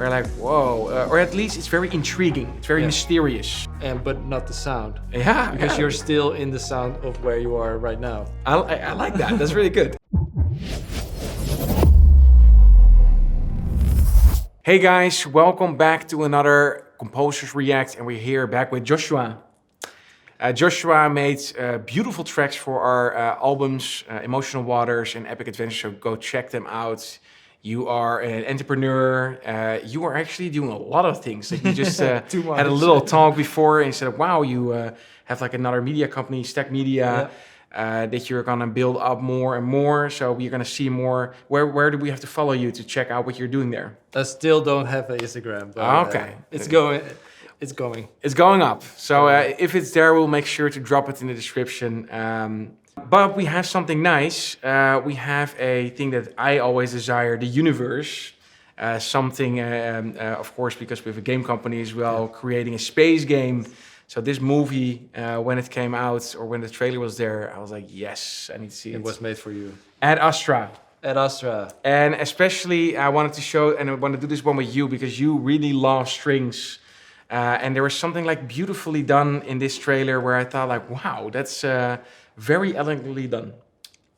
We're like, whoa, or at least it's very intriguing. It's very mysterious. But not the sound. Yeah, because you're still in the sound of where you are right now. I like that. That's really good. Hey guys, welcome back to another Composers React, and we're here back with Joshua. Joshua made beautiful tracks for our albums, Emotional Waters and Epic Adventure, so go check them out. You are an entrepreneur. You are actually doing a lot of things. Like you just had a little talk before and said, wow, you have like another media company, Stack Media, that you're gonna build up more and more. So we're gonna see more. Where do we have to follow you to check out what you're doing there? I still don't have an Instagram, but okay. It's going. It's going. It's going up. So if it's there, we'll make sure to drop it in the description. But we have something nice. We have a thing that I always desire, the universe. Something, of course, because we have a game company as well, creating a space game. So this movie, when it came out or when the trailer was there, I was like, yes, I need to see it. It was made for you. Ad Astra. Ad Astra. And especially I wanted to show, and I want to do this one with you because you really love strings. And there was something like beautifully done in this trailer where I thought like, wow, that's very elegantly done.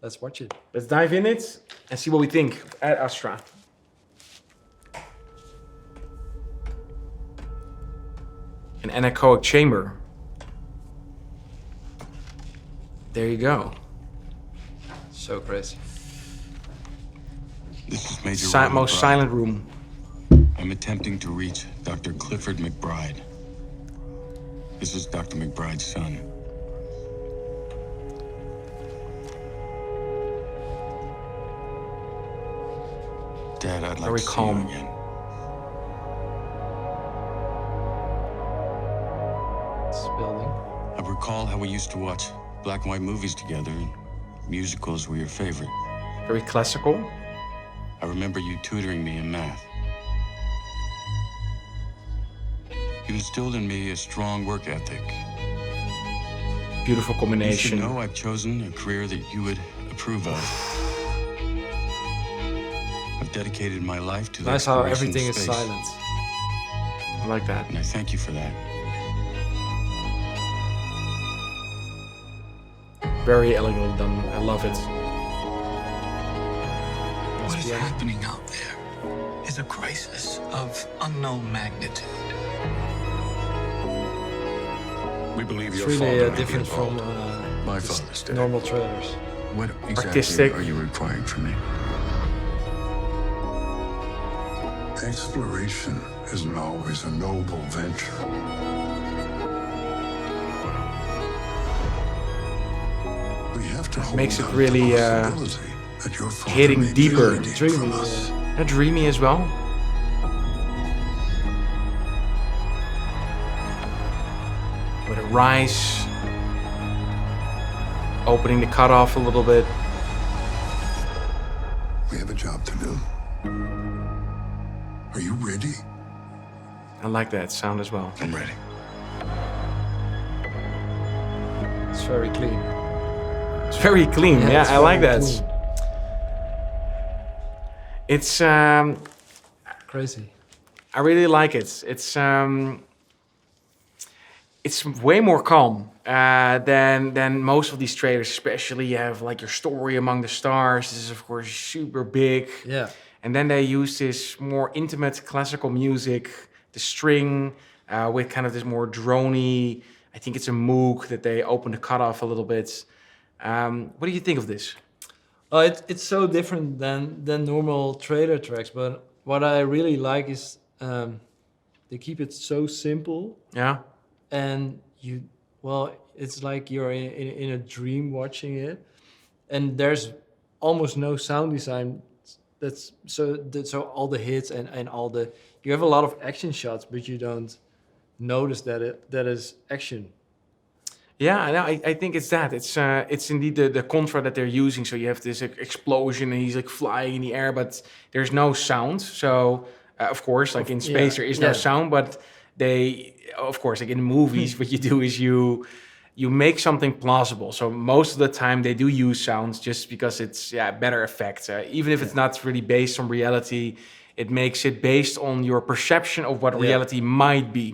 Let's watch it. Let's dive in it and see what we think of Ad Astra. An anechoic chamber. There you go. So crazy. This is Major Most silent room. I'm attempting to reach Dr. Clifford McBride. This is Dr. McBride's son. Dad, I'd like Very to see calm. you again. It's building. I recall how we used to watch black and white movies together, and musicals were your favorite. Very classical. I remember you tutoring me in math. You instilled in me a strong work ethic. Beautiful You combination. should know I've chosen a career that you would approve of. I've dedicated my life to the Nice how exploration of everything is space, silent. I like that. and I thank you for that. Very elegantly done. I love it. What is happening out there is a crisis of unknown magnitude. We believe It's your really father may be different from involved. My just father's dead. normal trailers. What exactly Artistic. are you requiring from me? Exploration isn't always a noble venture. We have to hold Makes it out really, the possibility that your father hitting may be deeper. hiding Dreamy, from us. Dreamy as well. With a rise. Opening the cutoff a little bit. We have a job to do. Are you ready? I like that sound as well. I'm ready. It's very clean. It's very clean. Yeah, it's I like very that. clean. It's Crazy. I really like it. It's way more calm than most of these trailers. Especially you have like your story among the stars. This is of course super big. Yeah. And then they use this more intimate classical music, the string, with kind of this more droney. I think it's a Moog that they open the cutoff a little bit. What do you think of this? It's so different than normal trailer tracks, but what I really like is they keep it so simple, Yeah. and it's like you're in a dream watching it, and there's almost no sound design. That's so all the hits and all the, you have a lot of action shots, but you don't notice that is action. Yeah, no, I think it's that. It's indeed the contra that they're using. So you have this explosion and he's like flying in the air, but there's no sound. So of course, like in space, there is no sound, but they, of course, like in movies, what you do is you make something plausible. So most of the time they do use sounds just because it's better effect. Even if it's not really based on reality, It makes it based on your perception of what Yeah. reality might be.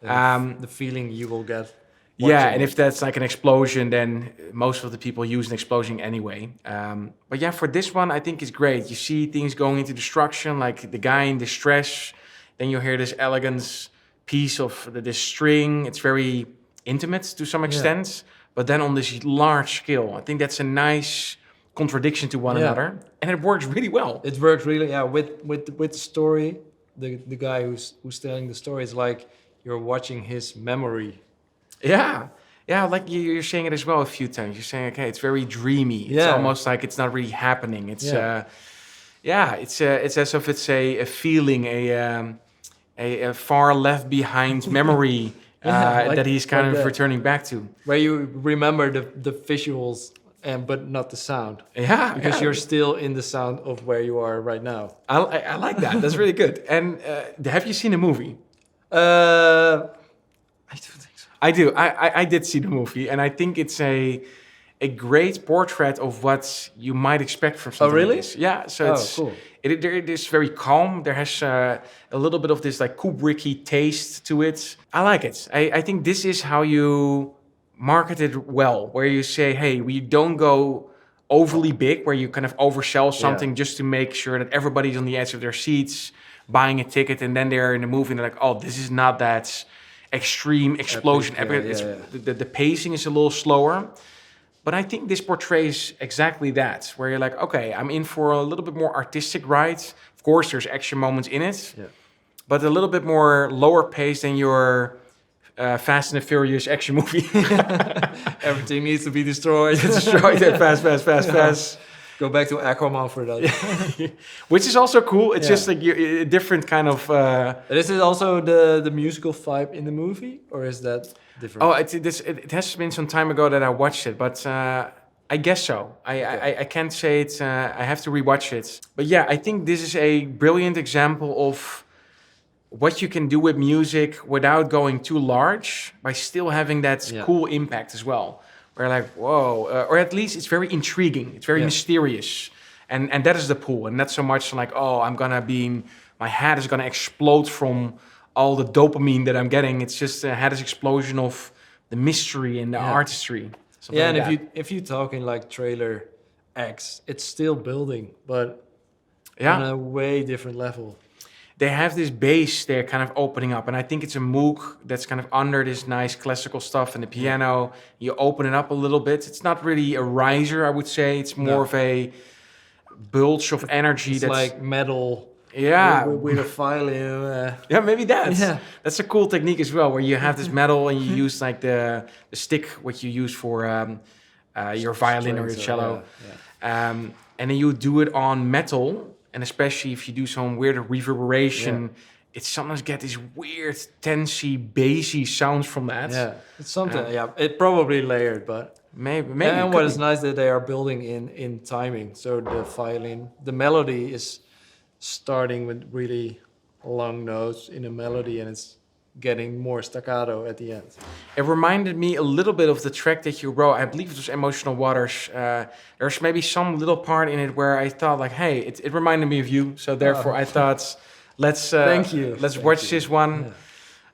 The feeling you will get. Yeah, watching and it. if that's like an explosion, then most of the people use an explosion anyway. But yeah, for this one, I think it's great. You see things going into destruction, like the guy in distress. Then you hear this elegant piece of this string. It's very intimate to some extent, but then on this large scale, I think that's a nice contradiction to one Yeah. another, and it works really well. It works really, with the story. The guy who's telling the story is like you're watching his memory. Yeah, like you're saying it as well a few times. You're saying, okay, it's very dreamy. It's Yeah. almost like it's not really happening. It's Yeah. it's as if it's a feeling, a far left behind memory Yeah, that he's kind like of that. returning back to. Where you remember the visuals but not the sound. Yeah, Because yeah. you're still in the sound of where you are right now. I like that. That's really good. And have you seen the movie? I don't think so. I do. I did see the movie, and I think it's a great portrait of what you might expect from something really? like this. Yeah. So Oh, it's cool. it is very calm. There has a little bit of this like Kubricky taste to it. I like it. I think this is how you market it well, where you say, hey, we don't go overly big, where you kind of oversell something just to make sure that everybody's on the edge of their seats buying a ticket, and then they're in the movie and they're like, oh, this is not that extreme explosion. Epic, yeah, It's- The pacing is a little slower. But I think this portrays exactly that, where you're like, okay, I'm in for a little bit more artistic ride. Of course, there's action moments in it, but a little bit more lower pace than your Fast and the Furious action movie. Everything needs to be destroyed. Destroyed it fast. Go back to Aquaman for that. Which is also cool. It's Yeah. just like a different kind of... Is it also the musical vibe in the movie, or is that different? Oh, it has been some time ago that I watched it, but I guess so. I can't say it. I have to rewatch it. But yeah, I think this is a brilliant example of what you can do with music without going too large, by still having that cool impact as well. Where like, whoa, or at least it's very intriguing. It's very mysterious. And that is the pull. And not so much like, oh, my head is gonna explode from all the dopamine that I'm getting. It's just had this explosion of the mystery and the artistry. Something Yeah, and like that. if you talk in like trailer X, it's still building, but on a way different level. They have this base they're kind of opening up, and I think it's a Moog that's kind of under this nice classical stuff and the piano. You open it up a little bit. It's not really a riser, I would say. It's more of a bulge of energy. It's that's like metal. Yeah. with a violin. Yeah, maybe that's Yeah. that's a cool technique as well, where you have this metal and you use like the stick what you use for your violin or your Strings, cello, yeah. and then you do it on metal, and especially if you do some weird reverberation, it sometimes get these weird tensey, bassy sounds from that. Yeah, it's something. It probably layered, but Maybe. and it what could is be. nice that they are building in timing. So the violin, the melody is starting with really long notes in a melody, and it's getting more staccato at the end. It reminded me a little bit of the track that you wrote. I believe it was Emotional Waters. There's maybe some little part in it where I thought like, hey, it reminded me of you. So therefore I thought, let's Thank you. Let's Thank watch you. this one.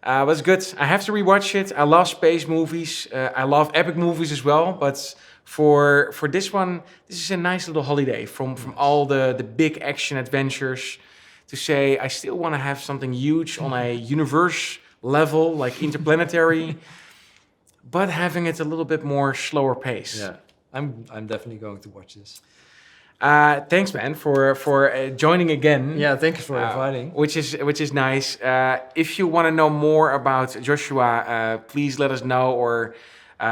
It was good. I have to rewatch it. I love space movies. I love epic movies as well. But for this one, this is a nice little holiday from all the big action adventures, to say I still want to have something huge on a universe level, like interplanetary, but having it a little bit more slower pace. Yeah, I'm definitely going to watch this. Thanks, man, for joining again. Yeah, thank you for inviting. Which is nice. If you want to know more about Joshua, please let us know, or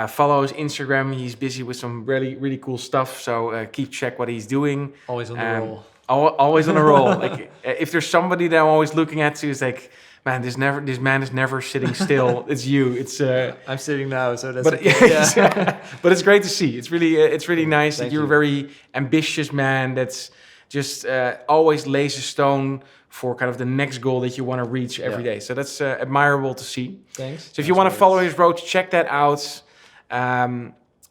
follow his Instagram. He's busy with some really cool stuff. So keep check what he's doing. Always on the roll. Always on a roll. Like if there's somebody that I'm always looking at, is like, man, this man is never sitting still. It's you. It's I'm sitting now, so that's. but okay. but it's great to see. It's really nice that Thank you're a you. very ambitious man that's just always lays a stone for kind of the next goal that you want to reach every day. So that's admirable to see. Thanks. So if you want to follow his road, check that out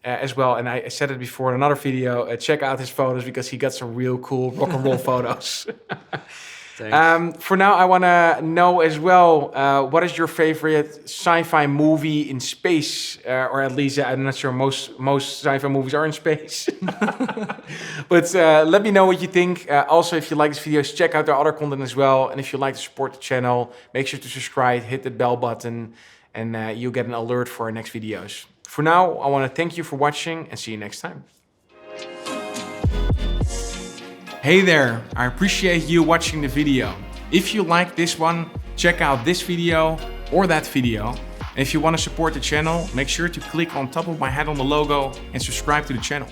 as well. And I said it before in another video. Check out his photos, because he got some real cool rock and roll photos. Thanks. For now, I want to know as well, what is your favorite sci-fi movie in space? Or at least, I'm not sure, most sci-fi movies are in space. But let me know what you think. Also, if you like this video, check out our other content as well. And if you like to support the channel, make sure to subscribe, hit the bell button, and you'll get an alert for our next videos. For now, I want to thank you for watching and see you next time. Hey there, I appreciate you watching the video. If you like this one, check out this video or that video. And if you want to support the channel, make sure to click on top of my head on the logo and subscribe to the channel.